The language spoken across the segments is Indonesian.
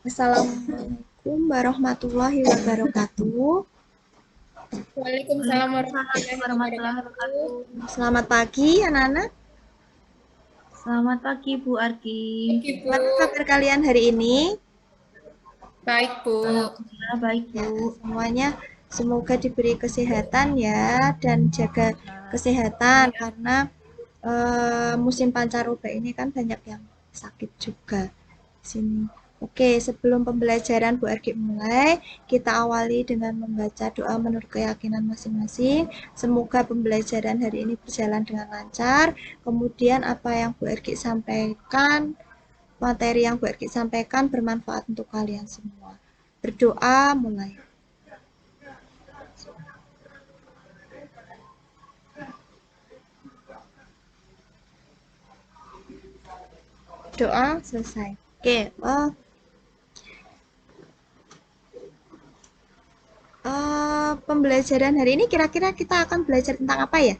Assalamualaikum warahmatullahi wabarakatuh. Waalaikumsalam Waalaikumsalam warahmatullahi warahmatullahi wabarakatuh. wabarakatuh. Selamat pagi, anak-anak. Selamat pagi, Bu Arki. Pagi, Bu. Bagaimana kabar kalian hari ini? Baik, Bu. Alhamdulillah baik, Ya, Bu. semuanya semoga diberi kesehatan ya dan jaga kesehatan karena musim pancaroba ini kan banyak yang sakit juga. Sini. Oke, sebelum pembelajaran Bu Argi mulai, kita awali dengan membaca doa menurut keyakinan masing-masing. Semoga pembelajaran hari ini berjalan dengan lancar. Kemudian apa yang Bu Argi sampaikan, materi yang Bu Argi sampaikan bermanfaat untuk kalian semua. Berdoa mulai. Doa selesai. Oke, pembelajaran hari ini kira-kira kita akan belajar tentang apa ya?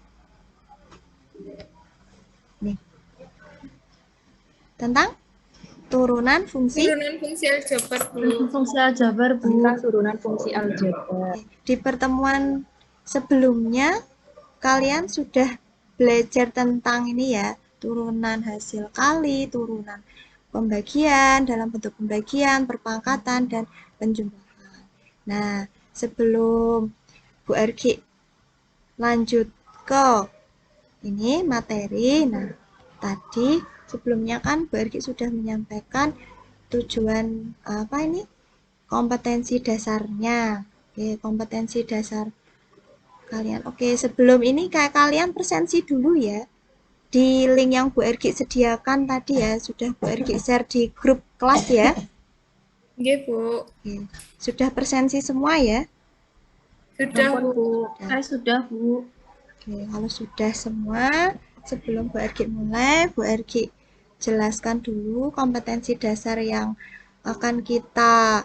Nih, tentang turunan fungsi. Turunan fungsi aljabar, Bu. Fungsi aljabar, Bu. Tentang turunan fungsi aljabar. Di pertemuan sebelumnya, kalian sudah belajar tentang ini ya, turunan hasil kali, turunan pembagian, dalam bentuk pembagian, perpangkatan, dan penjumlahan. Nah, sebelum Bu Ergi lanjut ke ini materi, nah tadi sebelumnya kan Bu Ergi sudah menyampaikan tujuan apa ini? Kompetensi dasarnya. Oke, kompetensi dasar kalian. Oke, sebelum ini kayak kalian presensi dulu ya. Di link yang Bu Ergi sediakan tadi ya, sudah Bu Ergi share di grup kelas ya. Oke, Bu. Oke, sudah presensi semua ya? Sudah, Ampun, Bu. Bu. Saya sudah, Bu. Oke, kalau sudah semua, sebelum Bu Ergi mulai, Bu Ergi jelaskan dulu kompetensi dasar yang akan kita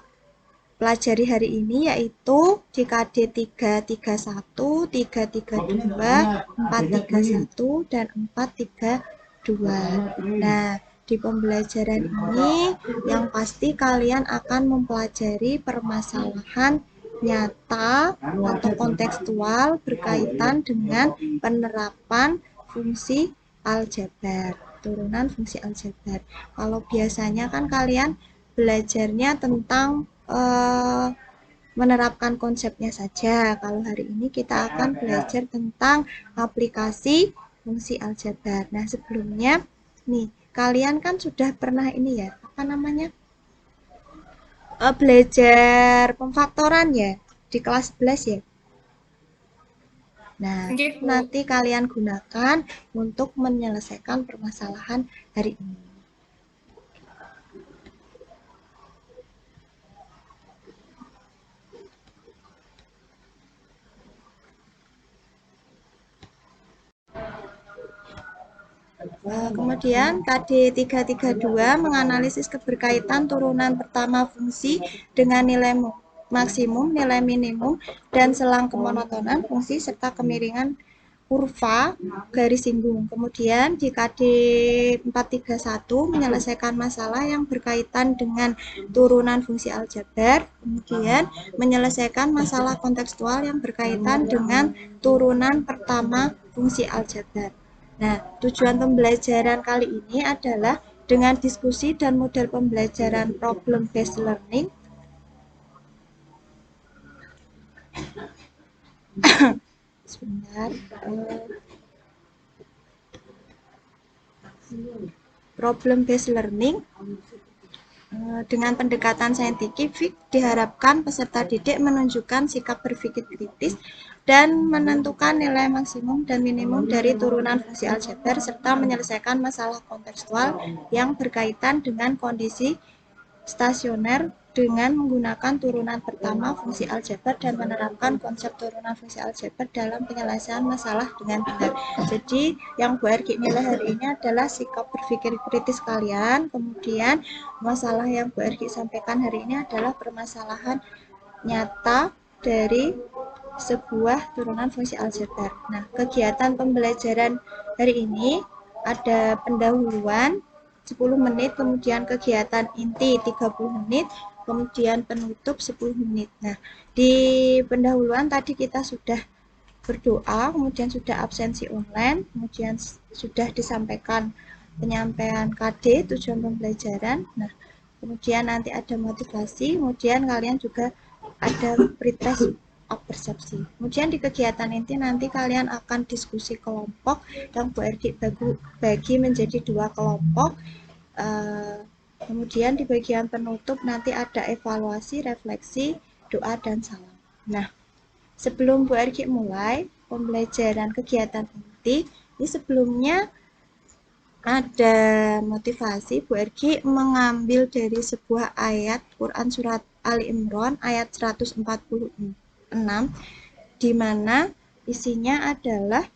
pelajari hari ini yaitu di KD 331, 332, 431, dan 432. Nah, di pembelajaran ini yang pasti kalian akan mempelajari permasalahan nyata atau kontekstual berkaitan dengan penerapan fungsi aljabar, turunan fungsi aljabar. Kalau biasanya kan kalian belajarnya tentang menerapkan konsepnya saja. Kalau hari ini kita akan belajar tentang aplikasi fungsi aljabar. Nah, sebelumnya nih, kalian kan sudah pernah ini ya, apa namanya? Belajar pemfaktoran ya di kelas 11 ya. Nah, Oke, Bu. nanti kalian gunakan untuk menyelesaikan permasalahan hari ini. Kemudian KD 332 menganalisis keberkaitan turunan pertama fungsi dengan nilai maksimum, nilai minimum, dan selang kemonotonan fungsi serta kemiringan kurva garis singgung. Kemudian di KD 431 menyelesaikan masalah yang berkaitan dengan turunan fungsi aljabar. Kemudian menyelesaikan masalah kontekstual yang berkaitan dengan turunan pertama fungsi aljabar. Nah, tujuan pembelajaran kali ini adalah dengan diskusi dan model pembelajaran problem based learning. Sebentar. Problem based learning dengan pendekatan saintifik diharapkan peserta didik menunjukkan sikap berpikir kritis dan menentukan nilai maksimum dan minimum dari turunan fungsi aljabar serta menyelesaikan masalah kontekstual yang berkaitan dengan kondisi stasioner dengan menggunakan turunan pertama fungsi aljabar dan menerapkan konsep turunan fungsi aljabar dalam penyelesaian masalah dengan benar. Jadi yang Bu Ergi nilai hari ini adalah sikap berpikir kritis kalian. Kemudian masalah yang Bu Ergi sampaikan hari ini adalah permasalahan nyata dari sebuah turunan fungsi aljabar. Nah, kegiatan pembelajaran hari ini ada pendahuluan, 10 menit, kemudian kegiatan inti 30 menit, kemudian penutup 10 menit. Nah, di pendahuluan tadi kita sudah berdoa, kemudian sudah absensi online, kemudian sudah disampaikan penyampaian KD, tujuan pembelajaran. Nah, kemudian nanti ada motivasi, kemudian kalian juga ada pretest persepsi. Kemudian di kegiatan inti nanti kalian akan diskusi kelompok yang Bu Erdi bagi menjadi 2 kelompok. Kemudian di bagian penutup nanti ada evaluasi, refleksi, doa, dan salam. Nah, sebelum Bu Ergi mulai pembelajaran kegiatan inti, ini sebelumnya ada motivasi. Bu Ergi mengambil dari sebuah ayat Quran Surat Ali Imran ayat 146, di mana isinya adalah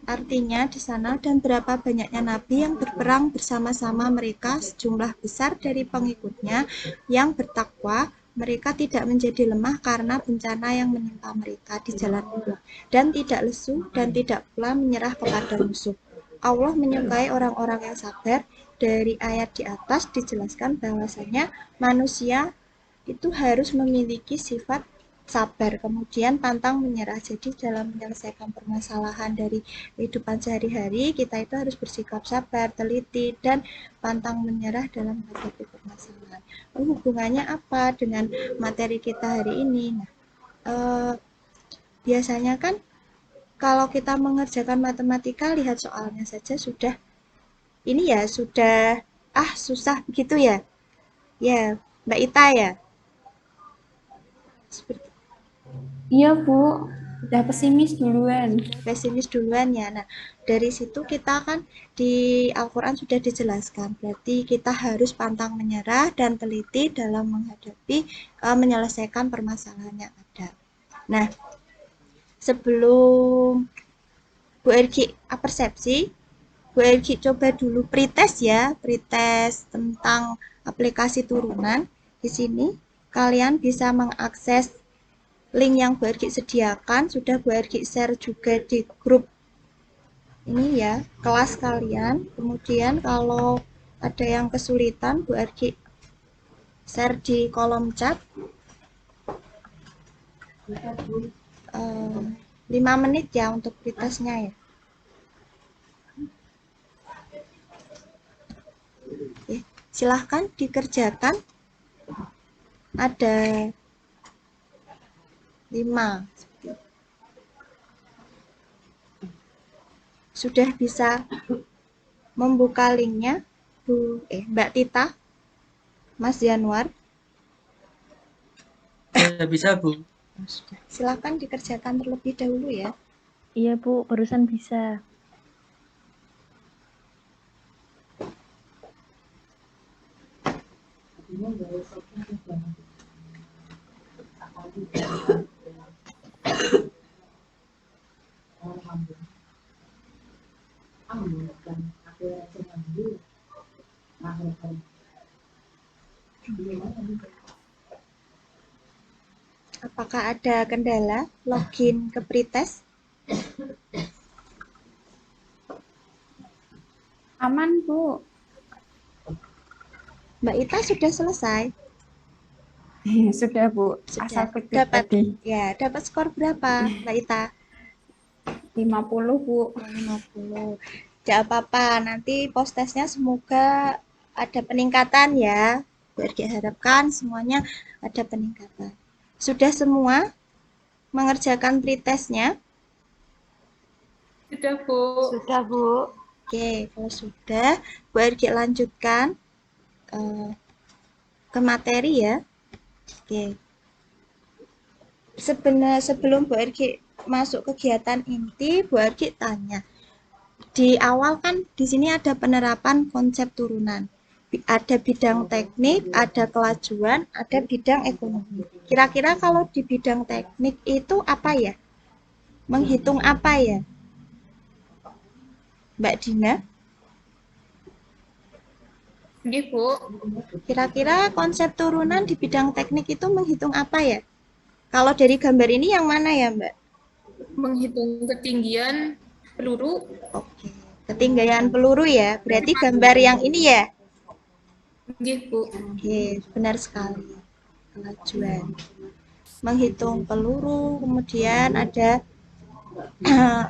artinya di sana, dan berapa banyaknya nabi yang berperang bersama-sama mereka, sejumlah besar dari pengikutnya yang bertakwa, mereka tidak menjadi lemah karena bencana yang menimpa mereka di jalan Allah, dan tidak lesu dan tidak pula menyerah kepada musuh. Allah menyukai orang-orang yang sabar. Dari ayat di atas dijelaskan bahwasanya manusia itu harus memiliki sifat sabar, kemudian pantang menyerah. Jadi dalam menyelesaikan permasalahan dari kehidupan sehari-hari, kita itu harus bersikap sabar, teliti, dan pantang menyerah dalam menghadapi permasalahan. Hubungannya apa dengan materi kita hari ini? Nah, biasanya kan kalau kita mengerjakan matematika, lihat soalnya saja sudah, ini ya sudah, susah begitu ya? Ya, Mbak Ita ya? Seperti Iya, Bu. Udah pesimis duluan. pesimis duluan ya. Nah, dari situ kita kan di Al-Quran sudah dijelaskan, berarti kita harus pantang menyerah dan teliti dalam menghadapi menyelesaikan permasalahan yang ada. Nah, sebelum Bu Ergi persepsi, Bu Ergi coba dulu pretest ya, pretest tentang aplikasi turunan. Di sini kalian bisa mengakses link yang Bu Ergi sediakan, sudah Bu Ergi share juga di grup ini ya, kelas kalian. Kemudian kalau ada yang kesulitan, Bu Ergi share di kolom chat. 5 menit ya untuk pretestnya ya. Oke, silahkan dikerjakan. Ada 5. Sudah bisa membuka linknya Mbak Tita, Mas Januar? Bisa, Bu. Silakan dikerjakan terlebih dahulu ya. Iya Bu, barusan bisa. Apakah ada kendala login ke pretest? Aman, Bu. Mbak Ita sudah selesai? Sudah, Bu. Sudah. Asal klik Dapat tadi. ya, dapat skor berapa, Mbak Ita? 50, Bu. 50. Tidak apa-apa, nanti post testnya semoga ada peningkatan ya. Bu Ergi harapkan semuanya ada peningkatan. Sudah semua mengerjakan pretestnya? Sudah, Bu. Sudah Bu. Oke, kalau sudah, Bu Ergi lanjutkan ke materi ya. Oke. Sebelum Bu Ergi masuk kegiatan inti, Bu Ergi tanya. Di awal kan di sini ada penerapan konsep turunan. Ada bidang teknik, ada kelajuan, ada bidang ekonomi. Kira-kira kalau di bidang teknik itu apa ya? Menghitung apa ya? Mbak Dina? Ini, Bu. Kira-kira konsep turunan di bidang teknik itu menghitung apa ya? Kalau dari gambar ini yang mana ya, Mbak? Menghitung ketinggian peluru. Oke. Ketinggalan peluru ya. Berarti gambar yang ini ya. Nggih, Bu. Oke, benar sekali. Kelajuan. Menghitung peluru, kemudian ada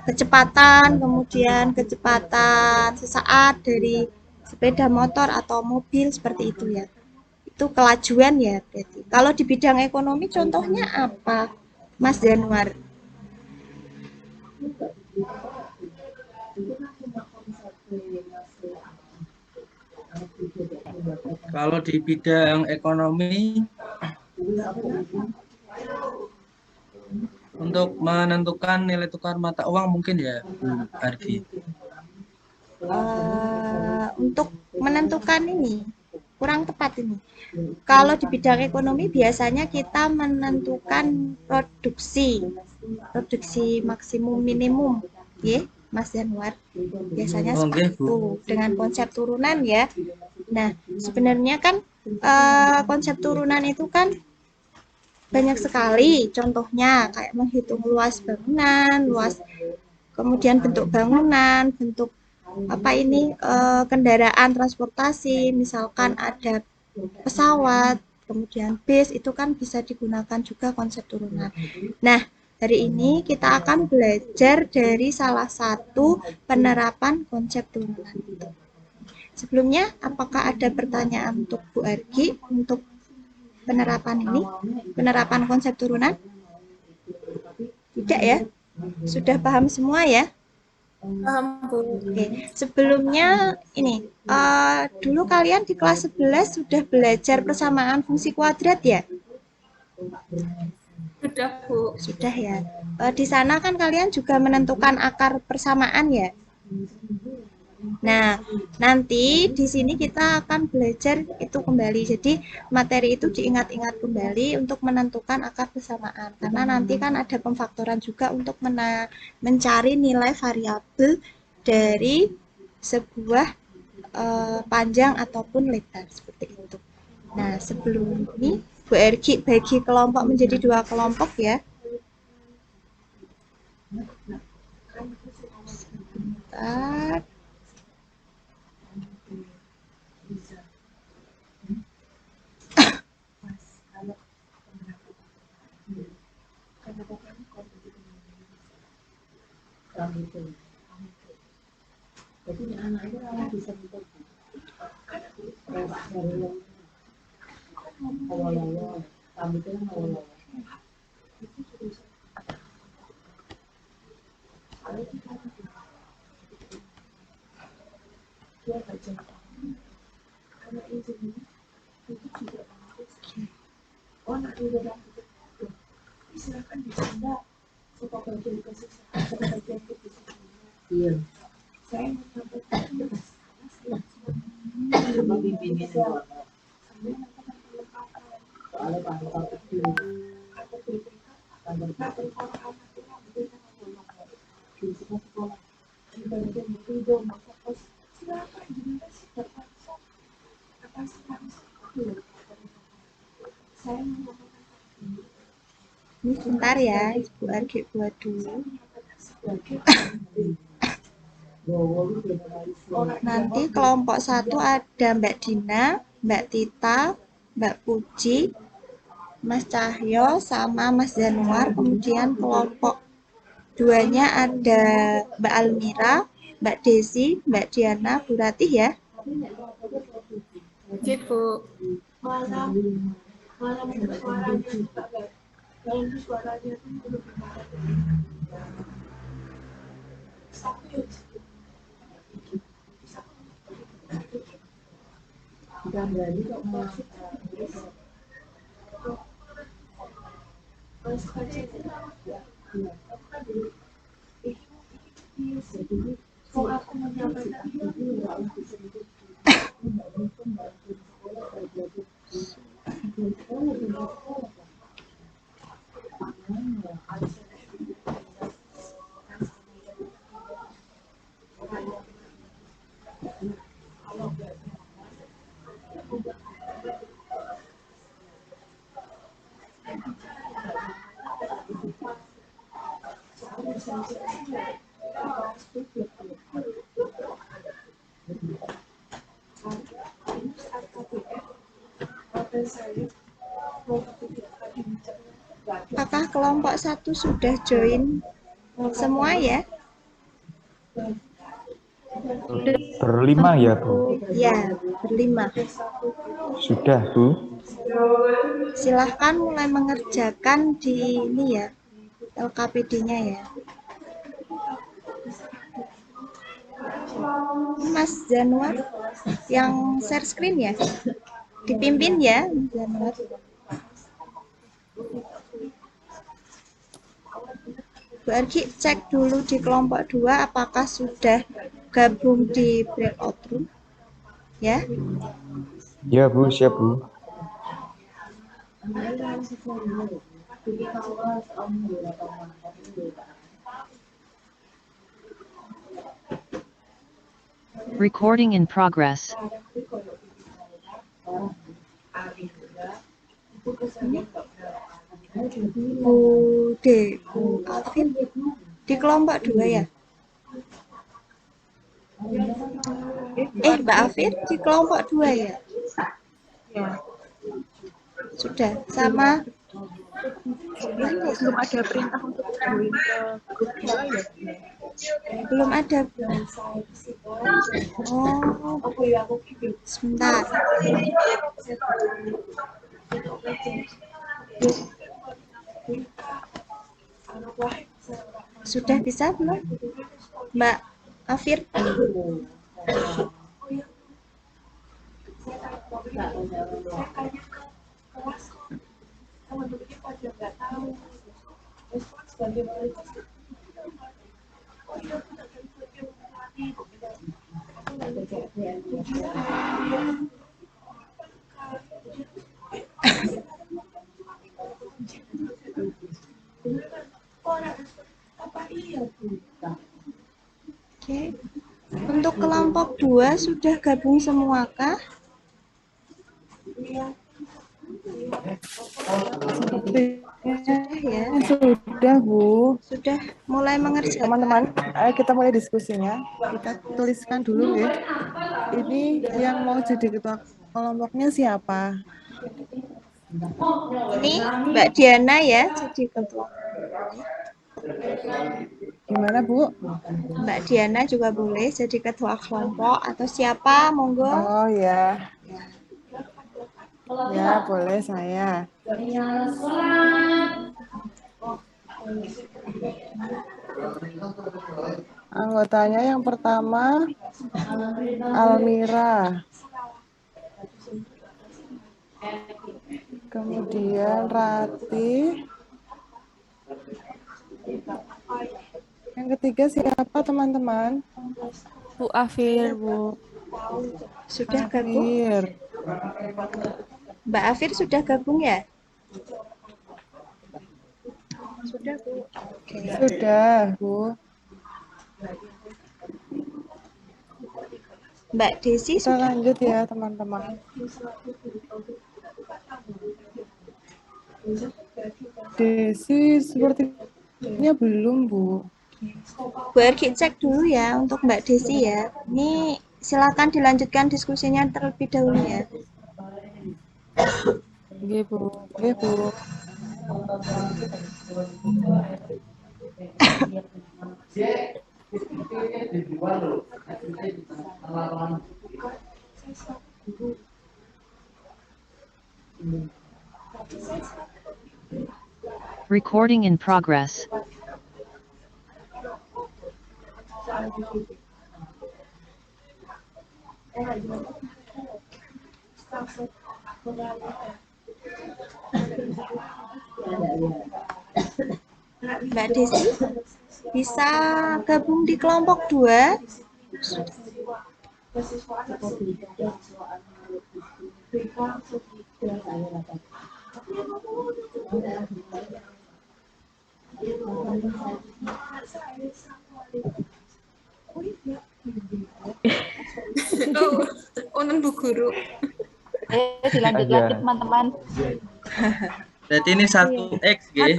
kecepatan, kemudian kecepatan sesaat dari sepeda motor atau mobil seperti itu ya. Itu kelajuan ya berarti. Kalau di bidang ekonomi contohnya apa, Mas Januar? Kalau di bidang ekonomi, untuk menentukan nilai tukar mata uang mungkin ya, Bu Argi. Untuk menentukan ini kurang tepat ini. Kalau di bidang ekonomi biasanya kita menentukan produksi maksimum minimum, ya, Mas Januar. Biasanya Oh, seperti nggih, Bu. itu dengan konsep turunan ya. Nah, sebenarnya kan konsep turunan itu kan banyak sekali. Contohnya kayak menghitung luas bangunan, kemudian bentuk bangunan, bentuk kendaraan transportasi, misalkan ada pesawat, kemudian bis, itu kan bisa digunakan juga konsep turunan. Nah, hari ini kita akan belajar dari salah satu penerapan konsep turunan itu. Sebelumnya, apakah ada pertanyaan untuk Bu Argi untuk penerapan ini? Penerapan konsep turunan? Tidak ya? Sudah paham semua ya? Paham, Bu. Oke, sebelumnya ini dulu kalian di kelas 11 sudah belajar persamaan fungsi kuadrat ya? Sudah, Bu. Sudah ya. Di sana kan kalian juga menentukan akar persamaan ya? Nah, nanti di sini kita akan belajar itu kembali. Jadi, materi itu diingat-ingat kembali untuk menentukan akar persamaan. Karena nanti kan ada pemfaktoran juga untuk mencari nilai variabel dari sebuah panjang ataupun lebar seperti itu. Nah, sebelum ini Bu Ergi bagi kelompok menjadi 2 kelompok ya. Sebentar. Ini sebentar ya, Bu Argi buat dulu. Nanti kelompok 1 ada Mbak Dina, Mbak Tita, Mbak Puji, Mas Cahyo, sama Mas Januar. Kemudian kelompok 2-nya ada Mbak Almira, Mbak Desi, Mbak Diana, Bu Ratih ya. Nggih, Bu. Apakah kelompok 1 sudah join semua ya? Berlima ya, Bu? Ya, berlima. Sudah, Bu. Silahkan mulai mengerjakan di ini ya, LKPD-nya ya. Mas Januar yang share screen ya? Dipimpin ya, Mas Januar. Bu Argi, cek dulu di kelompok 2 apakah sudah gabung di breakout room. Ya. Ya, Bu, siap, Bu. Recording in progress. Bu Alvin di kelompok 2 ya? Mbak Afir di kelompok 2 ya? Sudah, sama Belum ada perintah untuk join ke grup 2 ya? belum ada. Oh, sebentar. Sudah bisa belum, Mbak Afir? Oke. Untuk kelompok 2 sudah gabung semua kah? Sudah ya. Sudah, Bu. Sudah mulai mengerjakan. Teman-teman, ayo kita mulai diskusinya. Kita tuliskan dulu ya. Ini yang mau jadi ketua kelompoknya siapa? Ini Mbak Diana ya jadi ketua. Gimana, Bu? Mbak Diana juga boleh jadi ketua kelompok atau siapa, monggo. Oh ya. Ya, boleh saya. Anggotanya yang pertama Almira. Kemudian Rati. Yang ketiga siapa, teman-teman? Bu Afir, Bu. Sudah gabung? Afir. Mbak Afir sudah gabung ya? Sudah, Bu. Oke. Sudah, Bu. Mbak Desi Kita sudah. lanjut ya, teman-teman. Desi sepertinya belum, Bu. Bu Ergi cek dulu ya untuk Mbak Desi ya. Ini silakan dilanjutkan diskusinya terlebih dahulu ya. Oke, Bu. Oke, Bu. Recording in progress. Mbak Desi bisa gabung di kelompok 2. Unen Bu Guru. Dilanjut lagi teman-teman. Berarti ini 1X ya.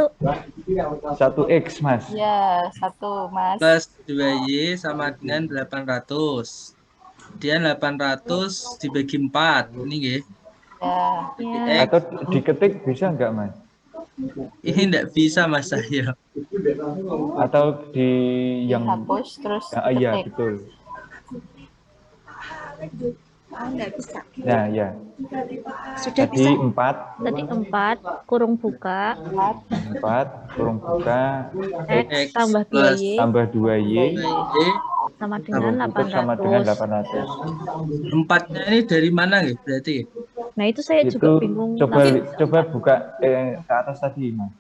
1X, Mas. Ya, 1 Mas. Plus 2Y sama dengan 800. Kemudian 800 dibagi 4. Ini ya. Ya. Atau diketik bisa nggak, Mas? Ini enggak bisa Mas saya. Atau di yang Dihapus terus iya ketik. betul. Oh, nggak bisa. Nah, ya. Sudah Tadi bisa? 4, Tadi 4 kurung buka 4 kurung buka X tambah 2Y tambah 2Y sama dengan cukup sama dengan 800. 800. Empatnya ini dari mana ya berarti? Nah, itu saya juga Itu bingung. coba buka ke atas tadi, Mas.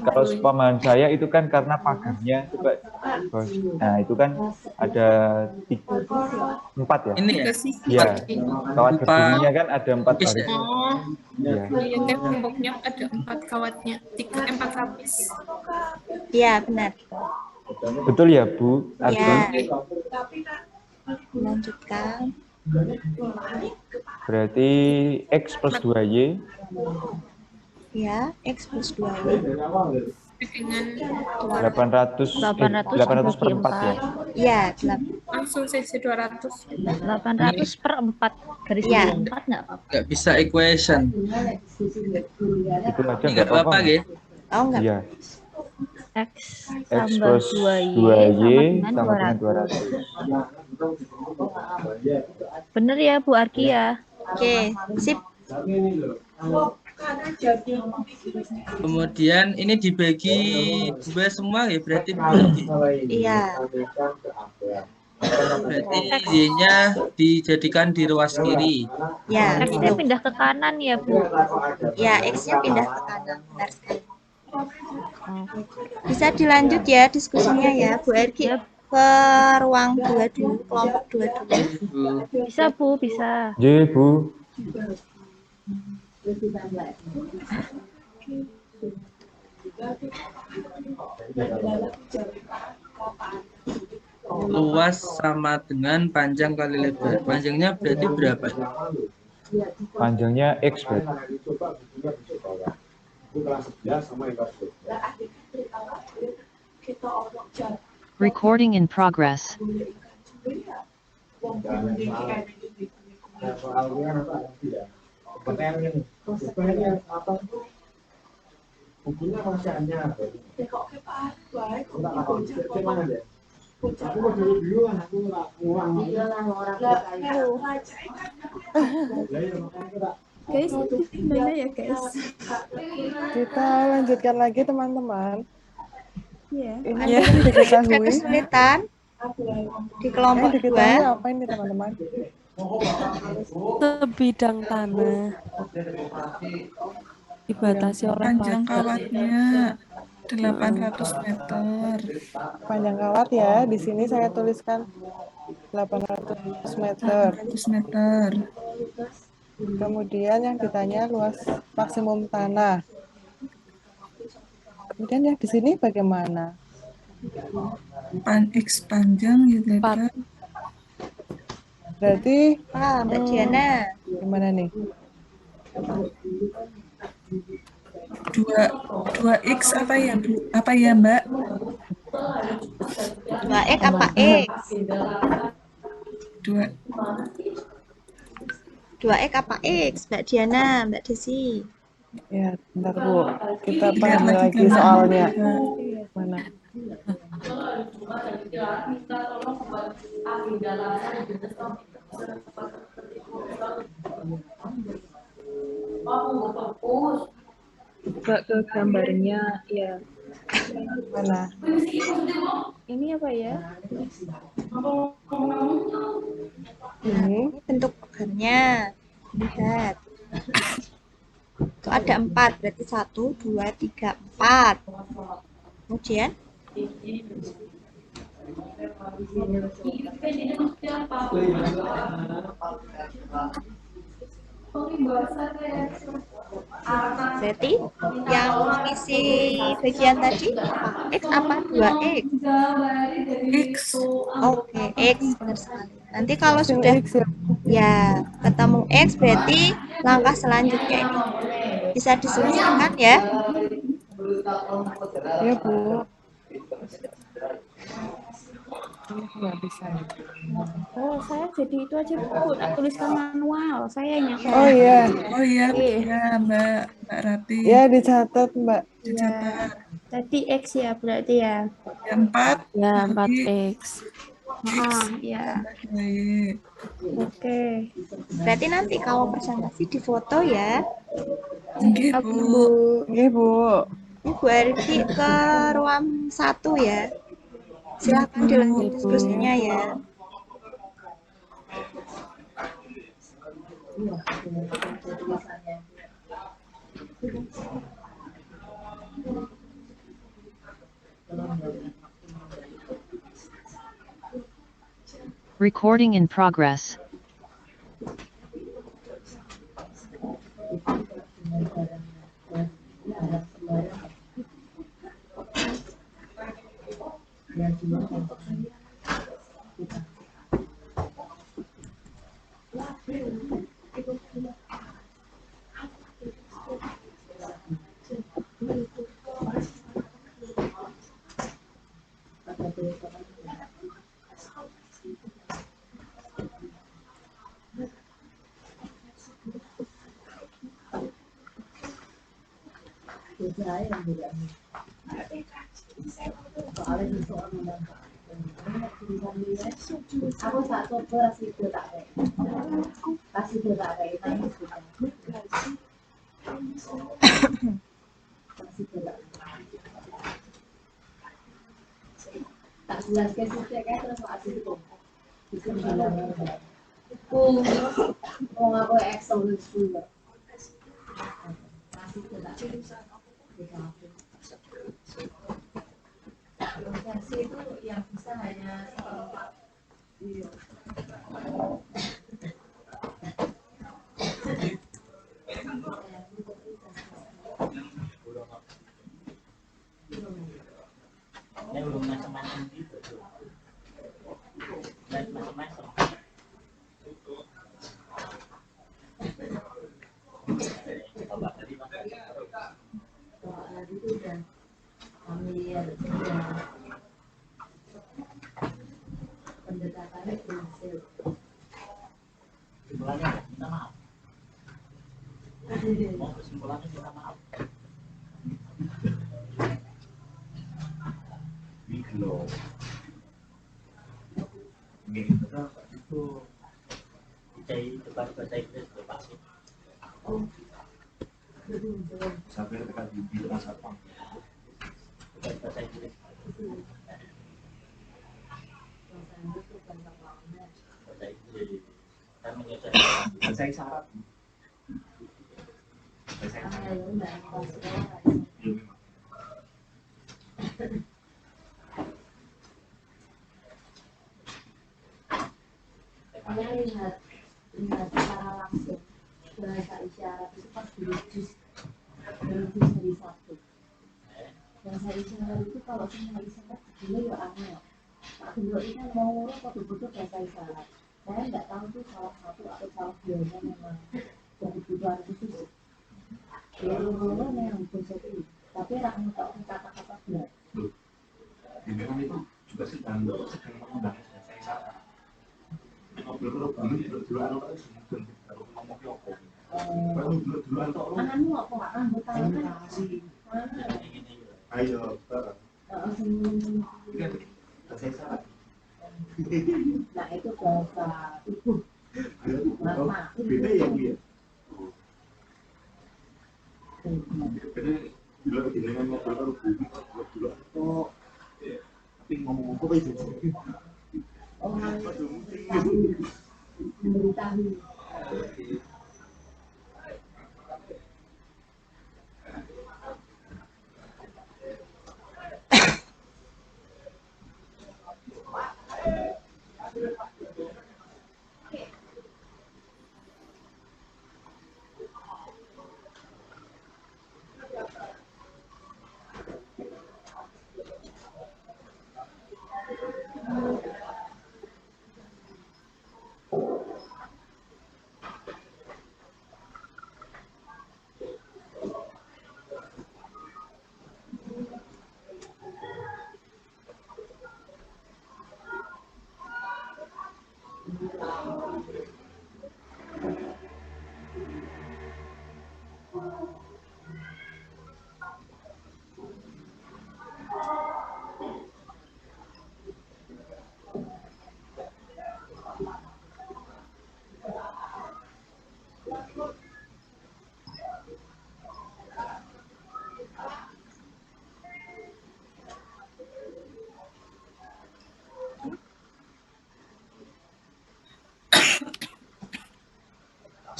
Kalau sepemahaman saya itu kan karena pagarnya coba, Bos. Nah, itu kan ada 4 ya? Ini ya? Iya. Kawat Empat. berdirinya kan ada 4 Lapis baris. ya? Iya. Iya, temboknya ada 4 kawatnya, 4 lapis. Iya, benar. Betul ya, Bu? Arti Ya. Lanjutkan. berarti X plus 2Y Ya, X plus 2Y. Dengan 800 per 4 ya. Iya, langsung saja 200. 800 per 4 garis Iya. 4 nggak apa-apa. Nggak bisa equation. Itu aja Ini nggak apa-apa Mas. ya? Oh, enggak. Iya. X X tambah plus 2Y 2Y sama dengan 200. 200. Bener ya, Bu Arki ya? Oke, sip. Kemudian ini dibagi 2 semua ya berarti berarti. Iya. Berarti Y-nya dijadikan di ruas kiri. Ya, X-nya gitu. pindah ke kanan ya, Bu? Ya, X-nya pindah ke kanan. Benar sekali. Bisa dilanjut ya diskusinya ya, Bu Erki. Ke ruang 2 dulu, kelompok 2 dulu. Bisa, Bu, bisa. J, Bu. Luas sama dengan panjang kali lebar. Panjangnya berarti berapa? Panjangnya X berarti. Recording in progress. Guys, gimana ya guys? Kita lanjutkan lagi teman-teman. Iya. Ini Ada yang diketahui. kesulitan di kelompok 2. Diketahui apa ini teman-teman? Sebidang tanah dibatasi oleh Panjang pagar. kawatnya 800 meter. Panjang kawat ya. Di sini saya tuliskan 800 meter. 800 meter. Kemudian yang ditanya luas maksimum tanah. Kemudian yang di sini bagaimana? X panjang, Y lebar. Berarti Mbak Diana. gimana nih? 2X apa ya, Bu? Apa ya, Mbak? 2X apa X? 2X apa X? Mbak Diana, Mbak Desi. Ya, bentar Bu. Kita panggil lagi soalnya. Mana? Coba ke gambarnya, ya. Mana? Ini apa ya? Ini. Bentuk pagarnya. Lihat. Itu ada 4, berarti 1, 2, 3, 4. Kemudian berarti yang mengisi bagian tadi apa? X apa 2X? X. Oke, X benar sekali. Nanti kalau sudah ya ketemu X berarti langkah selanjutnya ini bisa diselesaikan ya. Ya Bu. Nggak bisa ya. Oh, saya jadi itu aja Bu, tak tuliskan manual. Sayangnya Oh iya, Oh iya, Oke. ya Mbak Rati. ya dicatat Mbak. Dicatat. Tadi X ya berarti ya. Yang 4 Ya, bagi 4X. Ya. baik. Oke. Berarti nanti kalau presentasi difoto ya. Nggih, Oke, Bu. Bu. Nggih, Bu. Ini Bu Arfi ke ruang 1 ya. Silakan dilanjut diskusinya ya. Recording in progress.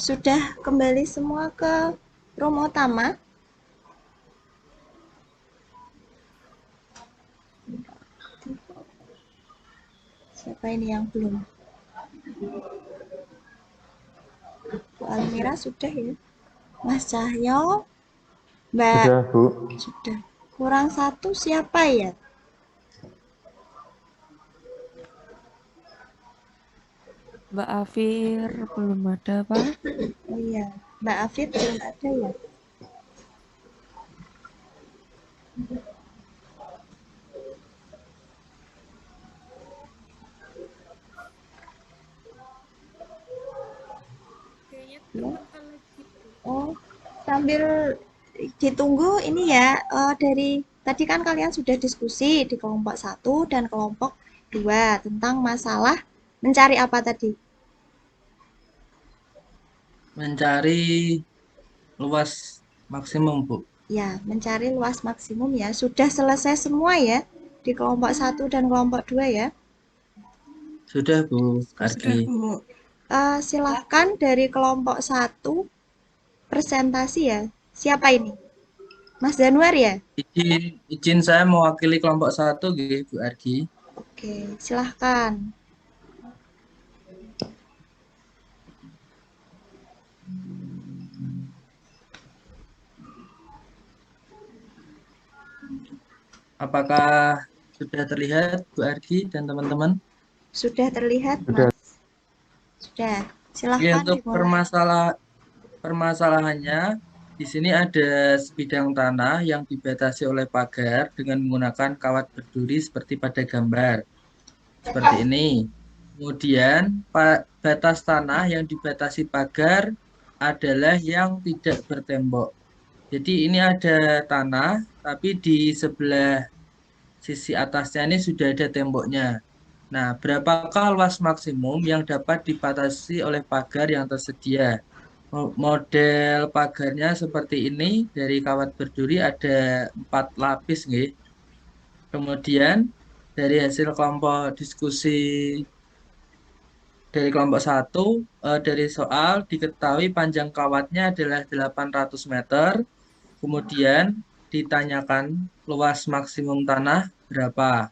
Sudah kembali semua ke room utama? Siapa ini yang belum? Bu Almira sudah ya? Mas Cahyo? Mbak? Sudah, Bu. Sudah. Kurang satu siapa ya? Mbak Afir belum ada, Pak. Oh iya, Mbak Afid belum ada ya? Kayaknya Ya. tertekan lagi. Oh, sambil ditunggu ini ya, dari tadi kan kalian sudah diskusi di kelompok 1 dan kelompok 2 tentang masalah mencari apa tadi? Mencari luas maksimum, Bu. Ya, mencari luas maksimum ya. Sudah selesai semua ya di kelompok 1 dan kelompok 2 ya. Sudah, Bu Sudah, Argi. Bu. Silahkan dari kelompok 1 presentasi ya. Siapa ini? Mas Januar ya? Izin saya mewakili kelompok 1, Bu Argi. Oke, silahkan. Apakah sudah terlihat Bu Argi dan teman-teman? Sudah terlihat, Sudah. Mas? Sudah. Oke, Silahkan untuk dimulai. permasalahannya di sini ada sebidang tanah yang dibatasi oleh pagar dengan menggunakan kawat berduri seperti pada gambar. Seperti ini. Kemudian batas tanah yang dibatasi pagar adalah yang tidak bertembok. Jadi ini ada tanah, tapi di sebelah sisi atasnya ini sudah ada temboknya. Nah, berapakah luas maksimum yang dapat dibatasi oleh pagar yang tersedia? Model pagarnya seperti ini, dari kawat berduri ada 4 lapis, nggih. Kemudian dari hasil kelompok diskusi dari kelompok 1, dari soal diketahui panjang kawatnya adalah 800 meter. Kemudian ditanyakan luas maksimum tanah berapa.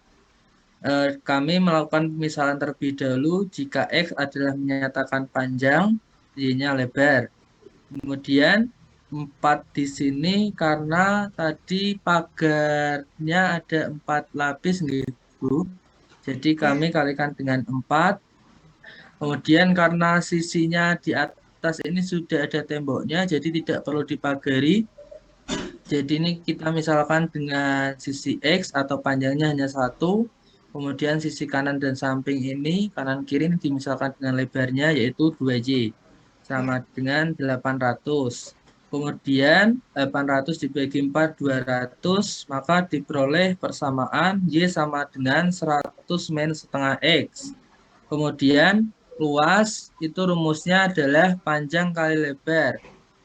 Kami melakukan pemisahan terlebih dahulu jika X adalah menyatakan panjang, Y-nya lebar. Kemudian 4 di sini karena tadi pagarnya ada 4 lapis, nggih, Bu. Jadi kami kalikan dengan 4. Kemudian karena sisinya di atas ini sudah ada temboknya, jadi tidak perlu dipagari. Jadi ini kita misalkan dengan sisi X atau panjangnya hanya 1. Kemudian sisi kanan dan samping ini, kanan kiri ini dimisalkan dengan lebarnya yaitu 2Y. Sama dengan 800. Kemudian 800 dibagi 4, 200. Maka diperoleh persamaan Y sama dengan 100 min setengah X. Kemudian luas itu rumusnya adalah panjang kali lebar.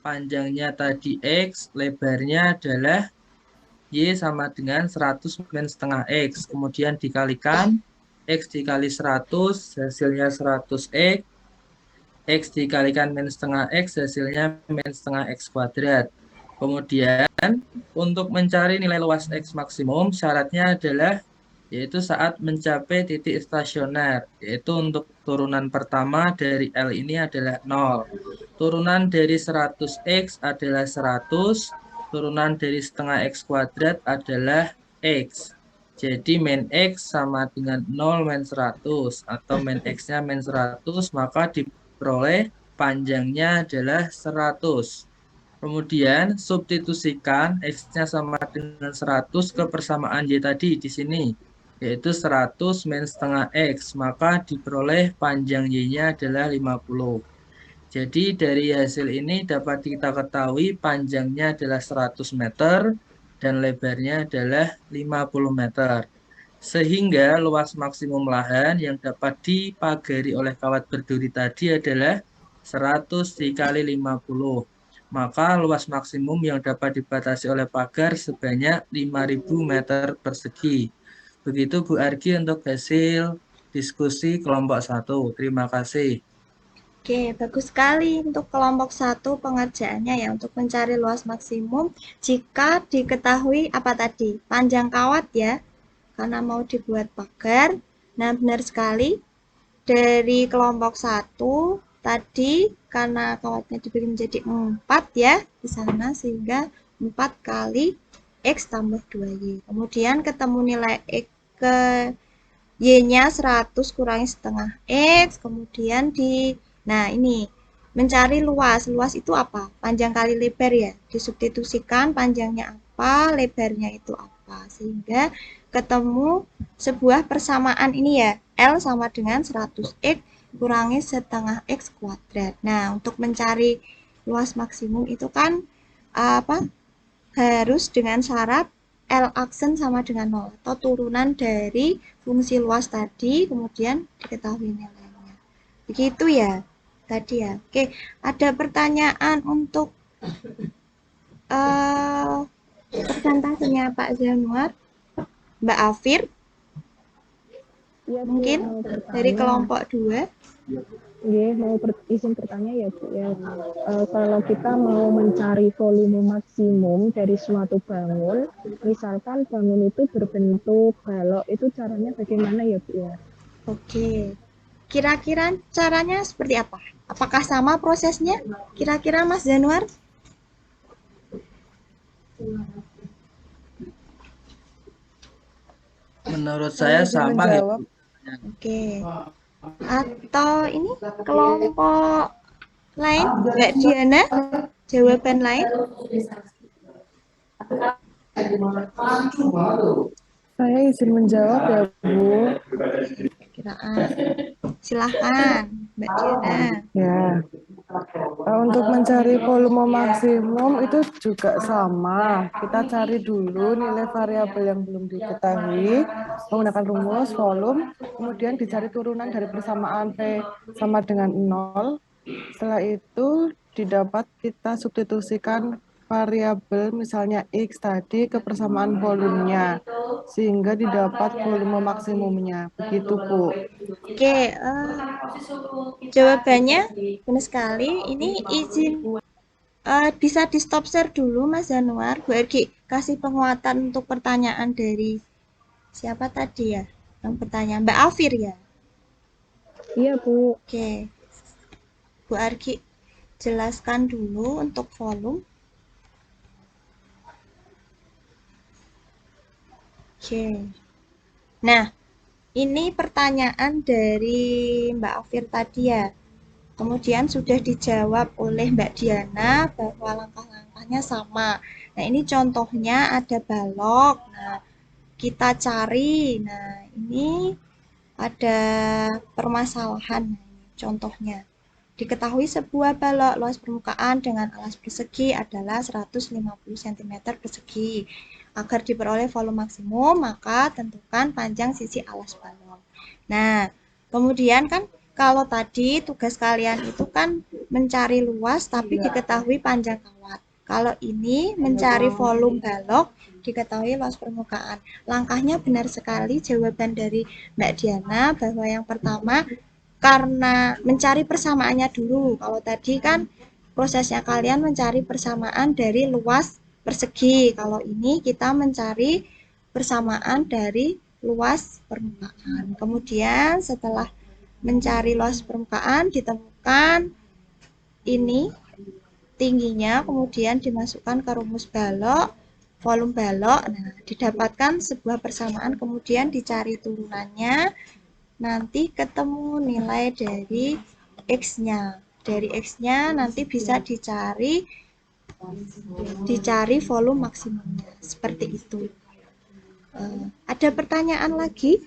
Panjangnya tadi X, lebarnya adalah Y sama dengan 100 min setengah X. Kemudian dikalikan, X dikali 100, hasilnya 100X. X dikalikan min setengah X, hasilnya min setengah X kuadrat. Kemudian, untuk mencari nilai luas X maksimum, syaratnya adalah yaitu saat mencapai titik stasioner, yaitu untuk turunan pertama dari L ini adalah 0. Turunan dari 100X adalah 100, turunan dari setengah X kuadrat adalah X. Jadi min X sama dengan 0 min 100, atau min X-nya min 100, maka diperoleh panjangnya adalah 100. Kemudian substitusikan X-nya sama dengan 100 ke persamaan Y tadi di sini, yaitu 100 min setengah X, maka diperoleh panjang Y-nya adalah 50. Jadi dari hasil ini dapat kita ketahui panjangnya adalah 100 meter dan lebarnya adalah 50 meter. Sehingga luas maksimum lahan yang dapat dipagari oleh kawat berduri tadi adalah 100 dikali 50. Maka luas maksimum yang dapat dibatasi oleh pagar sebanyak 5.000 meter persegi. Begitu Bu Argi untuk hasil diskusi kelompok 1. Terima kasih. Oke, bagus sekali untuk kelompok 1 pengerjaannya ya, untuk mencari luas maksimum jika diketahui apa tadi? Panjang kawat ya, karena mau dibuat pagar. Nah, benar sekali. Dari kelompok 1 tadi karena kawatnya dibikin menjadi 4 ya di sana, sehingga 4 kali X tambah 2Y. Kemudian ketemu nilai X ke Y-nya 100 kurangi setengah X, kemudian nah ini mencari luas. Luas itu apa? Panjang kali lebar ya. Disubstitusikan panjangnya apa, lebarnya itu apa. Sehingga ketemu sebuah persamaan ini ya. L sama dengan 100X kurangi setengah X kuadrat. Nah, untuk mencari luas maksimum itu kan apa? Harus dengan syarat L aksen sama dengan 0 atau turunan dari fungsi luas tadi, kemudian diketahui nilainya. Begitu ya tadi ya. Oke, ada pertanyaan untuk persentasenya Pak Zanuar, Mbak Afir? Ya, Bu, Mungkin mau dari bertanya. kelompok 2. Ya, mau izin bertanya ya, Bu ya. Kalau kita mau mencari volume maksimum dari suatu bangun, misalkan bangun itu berbentuk balok, itu caranya bagaimana ya, Bu ya? Oke. Kira-kira caranya seperti apa? Apakah sama prosesnya? Kira-kira Mas Zanuar? Menurut saya Saya izin sama ya. menjawab. Oke. Atau ini kelompok lain, Mbak Diana? Jawaban lain? Saya izin menjawab ya, Bu. Kiraan. Silahkan, Mbak Diana. Ya. Untuk mencari volume maksimum itu juga sama. Kita cari dulu nilai variabel yang belum diketahui menggunakan rumus volume, kemudian dicari turunan dari persamaan P sama dengan 0. Setelah itu didapat kita substitusikan variabel misalnya X tadi ke persamaan volumenya sehingga didapat volume maksimumnya. Begitu, Bu. Oke, jawabannya benar sekali. Ini izin bisa di stop share dulu Mas Januar. Bu Ergi kasih penguatan untuk pertanyaan dari siapa tadi ya? Yang bertanya Mbak Afir ya? Iya, Bu. Oke. Bu Argi jelaskan dulu untuk volume. Oke. Nah, ini pertanyaan dari Mbak Afir tadi ya. Kemudian sudah dijawab oleh Mbak Diana bahwa langkah-langkahnya sama. Nah, ini contohnya ada balok. Nah, kita cari. Nah, ini ada permasalahan. Nah, ini contohnya. Diketahui sebuah balok luas permukaan dengan alas persegi adalah 150 cm persegi. Agar diperoleh volume maksimum, maka tentukan panjang sisi alas balok. Nah, kemudian kan kalau tadi tugas kalian itu kan mencari luas tapi diketahui panjang kawat. Kalau ini mencari volume balok, diketahui luas permukaan. Langkahnya benar sekali jawaban dari Mbak Diana bahwa yang pertama karena mencari persamaannya dulu. Kalau tadi kan prosesnya kalian mencari persamaan dari luas persegi. Kalau ini kita mencari persamaan dari luas permukaan. Kemudian setelah mencari luas permukaan ditemukan ini tingginya, kemudian dimasukkan ke rumus balok, volume balok. Nah, didapatkan sebuah persamaan, kemudian dicari turunannya. Nanti ketemu nilai dari X-nya. Dari X-nya nanti bisa dicari volume maksimumnya. Seperti itu. Ada pertanyaan lagi?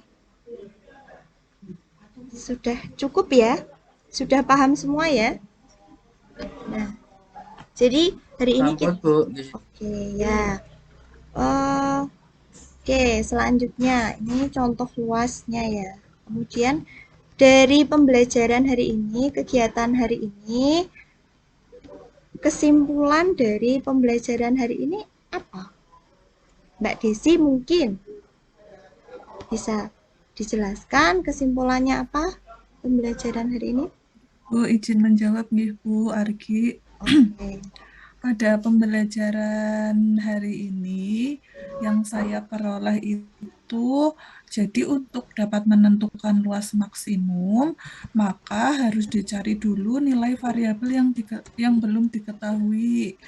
Sudah cukup ya? Sudah paham semua ya? Nah, jadi hari ini kita... Oke, ya. Oke, selanjutnya ini contoh luasnya ya. Kemudian Dari pembelajaran hari ini, kegiatan hari ini, kesimpulan dari pembelajaran hari ini apa? Mbak Desi mungkin bisa dijelaskan kesimpulannya apa pembelajaran hari ini? Bu, izin menjawab nih Bu Argi. Oke. Pada pembelajaran hari ini yang saya peroleh itu, jadi untuk dapat menentukan luas maksimum, maka harus dicari dulu nilai variabel yang belum diketahui.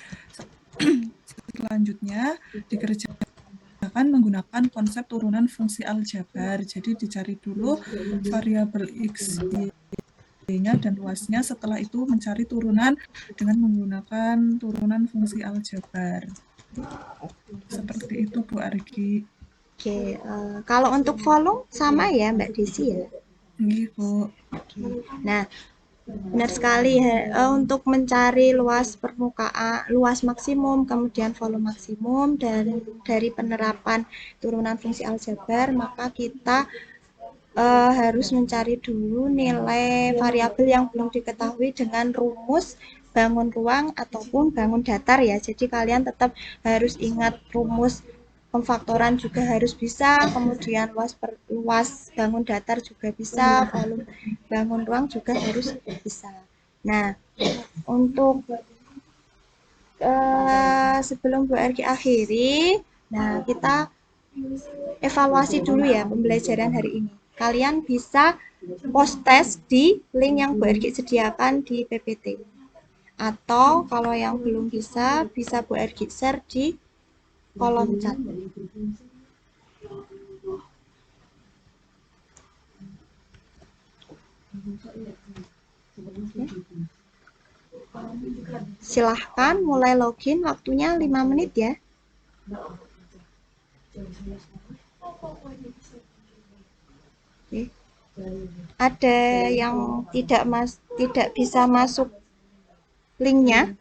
Selanjutnya dikerjakan menggunakan konsep turunan fungsi aljabar. Jadi dicari dulu variabel X, Y-nya dan luasnya, setelah itu mencari turunan dengan menggunakan turunan fungsi aljabar. Seperti itu Bu Argi. Oke, kalau untuk volume sama ya Mbak Desi ya? Iya Bu. Oke. Nah, benar sekali untuk mencari luas permukaan, luas maksimum, kemudian volume maksimum dari penerapan turunan fungsi aljabar, maka kita harus mencari dulu nilai variabel yang belum diketahui dengan rumus bangun ruang ataupun bangun datar ya. Jadi kalian tetap harus ingat rumus pemfaktoran juga harus bisa, kemudian luas bangun datar juga bisa, volume bangun ruang juga harus bisa. Nah, untuk sebelum Bu Ergi akhiri, nah kita evaluasi dulu ya pembelajaran hari ini. Kalian bisa post test di link yang Bu Ergi sediakan di PPT. Atau kalau yang belum bisa Bu Ergi share di kolom chat. Silahkan mulai login, waktunya 5 menit ya. Oke. Ada yang tidak bisa masuk linknya?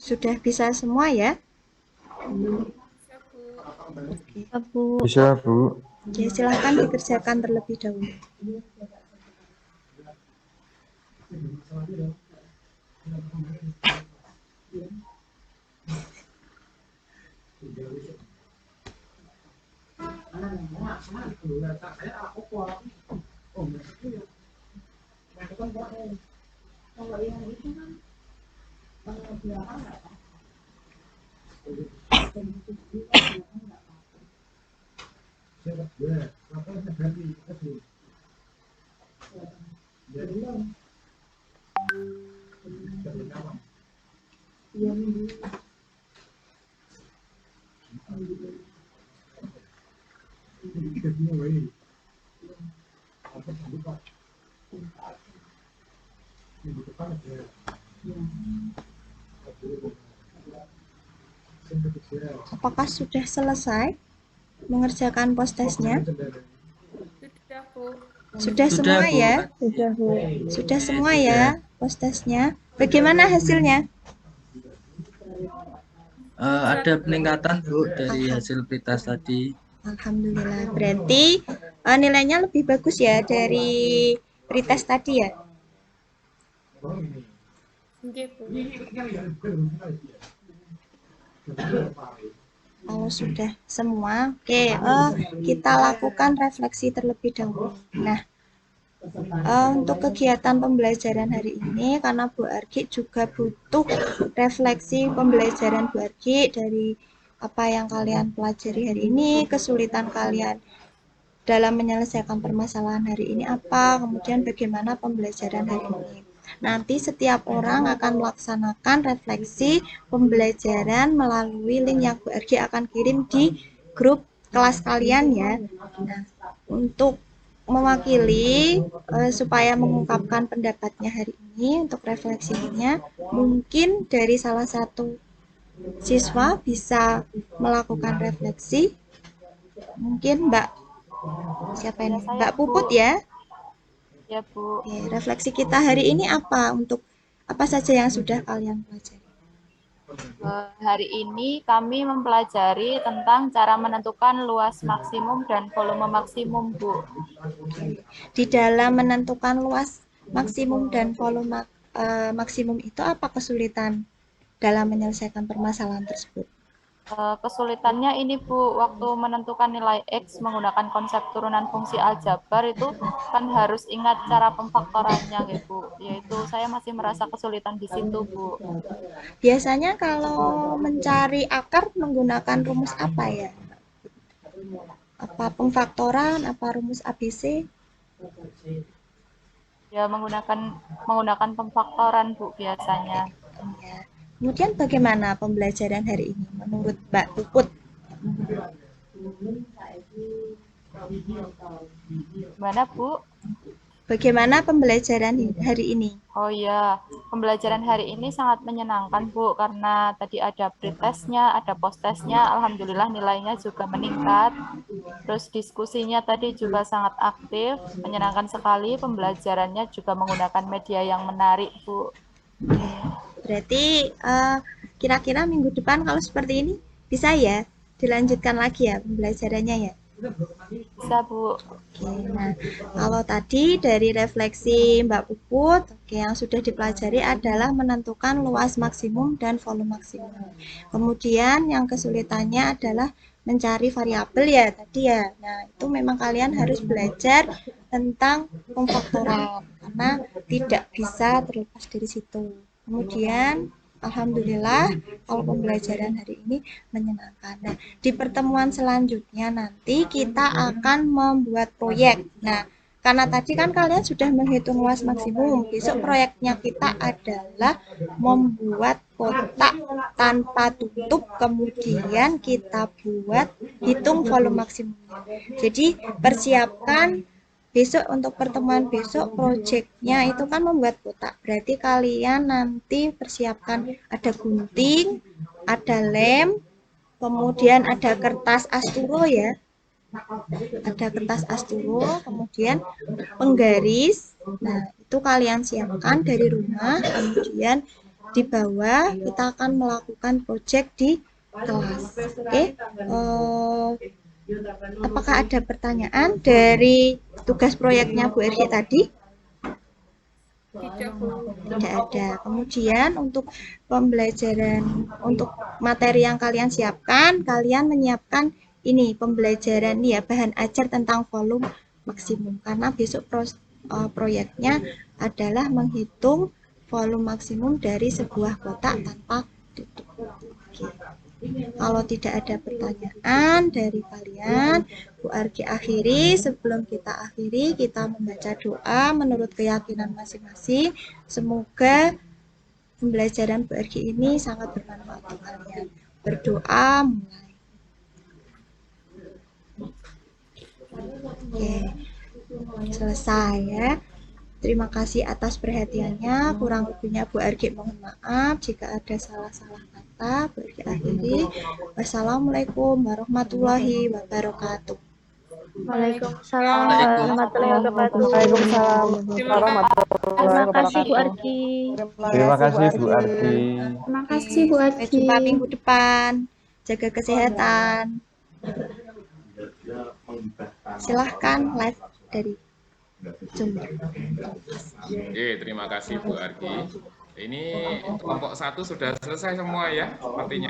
Sudah bisa semua ya? Bisa, Bu. Oke, silahkan dikerjakan terlebih dahulu. Apakah sudah selesai mengerjakan post testnya? Sudah Bu. Sudah semua Bu. ya? Sudah Bu. Sudah semua ya post testnya? Bagaimana hasilnya? Ada peningkatan Bu dari hasil pretest tadi. Alhamdulillah. Berarti nilainya lebih bagus ya dari pretest tadi ya? Oke Bu. Kalau sudah semua, oke, kita lakukan refleksi terlebih dahulu. Nah, untuk kegiatan pembelajaran hari ini, karena Bu Argi juga butuh refleksi pembelajaran Bu Argi dari apa yang kalian pelajari hari ini, kesulitan kalian dalam menyelesaikan permasalahan hari ini apa, kemudian bagaimana pembelajaran hari ini. Nanti setiap orang akan melaksanakan refleksi pembelajaran melalui link yang Bu Ergi akan kirim di grup kelas kalian ya. Nah, untuk mewakili supaya mengungkapkan pendapatnya hari ini untuk refleksinya, mungkin dari salah satu siswa bisa melakukan refleksi. Mungkin siapa ini? Mbak Puput ya? Ya Bu. Oke, refleksi kita hari ini apa untuk Apa saja yang sudah kalian pelajari? Hari ini kami mempelajari tentang cara menentukan luas maksimum dan volume maksimum, Bu. Di dalam menentukan luas maksimum dan volume maksimum itu apa kesulitan dalam menyelesaikan permasalahan tersebut? Kesulitannya ini, Bu, waktu menentukan nilai X menggunakan konsep turunan fungsi aljabar itu kan harus ingat cara pemfaktorannya, gitu. Yaitu saya masih merasa kesulitan di situ, Bu. Biasanya kalau mencari akar menggunakan rumus apa ya? Apa pemfaktoran, apa rumus ABC? Ya, menggunakan pemfaktoran, Bu, biasanya. Ya. Kemudian bagaimana pembelajaran hari ini menurut Mbak Puput? Gimana, Bu? Bagaimana pembelajaran hari ini? Oh iya, pembelajaran hari ini sangat menyenangkan, Bu, karena tadi ada pretestnya, ada posttestnya, alhamdulillah nilainya juga meningkat. Terus diskusinya tadi juga sangat aktif, menyenangkan sekali, pembelajarannya juga menggunakan media yang menarik, Bu. Berarti kira-kira minggu depan kalau seperti ini bisa ya dilanjutkan lagi ya pembelajarannya ya? Bisa, Bu. Oke, nah kalau tadi dari refleksi Mbak Puput, yang sudah dipelajari adalah menentukan luas maksimum dan volume maksimum. Kemudian yang kesulitannya adalah mencari variabel ya tadi ya. Nah itu memang kalian harus belajar tentang pemfaktoran karena tidak bisa terlepas dari situ. Kemudian alhamdulillah kalau pembelajaran hari ini menyenangkan. Nah, di pertemuan selanjutnya nanti kita akan membuat proyek. Nah, karena tadi kan kalian sudah menghitung luas maksimum, besok proyeknya kita adalah membuat kotak tanpa tutup, kemudian kita buat hitung volume maksimumnya. Jadi, persiapkan besok untuk pertemuan besok proyeknya itu kan membuat kotak. Berarti kalian nanti persiapkan ada gunting, ada lem, kemudian ada kertas asturo ya. Ada kertas asturo, kemudian penggaris. Nah, itu kalian siapkan dari rumah. Kemudian di bawah kita akan melakukan proyek di kelas. Oke. Apakah ada pertanyaan dari tugas proyeknya Bu Erhi tadi? Tidak ada. Kemudian untuk pembelajaran, untuk materi yang kalian siapkan, kalian menyiapkan ini pembelajaran ya bahan ajar tentang volume maksimum karena besok proyeknya adalah menghitung volume maksimum dari sebuah kotak tanpa tutup. Oke. Kalau tidak ada pertanyaan dari kalian, Bu Argi akhiri. Sebelum kita akhiri, kita membaca doa menurut keyakinan masing-masing. Semoga pembelajaran Bu Argi ini sangat bermanfaat untuk kalian. Berdoa mulai. Oke, selesai ya. Terima kasih atas perhatiannya. Kurang lebihnya Bu Argi mohon maaf jika ada salah-salah kata. Bu Argi akhiri. Wassalamualaikum warahmatullahi wabarakatuh. Waalaikumsalam warahmatullahi wabarakatuh. Waalaikumsalam warahmatullahi Terima kasih Bu wabarakatuh. Argi. Terima kasih Bu Argi. Terima kasih Bu Sampai Argi. jumpa minggu depan. Jaga kesehatan. Silahkan live dari Zoom. Oke, terima kasih Bu Argi. Ini kelompok 1 sudah selesai semua ya, sepertinya.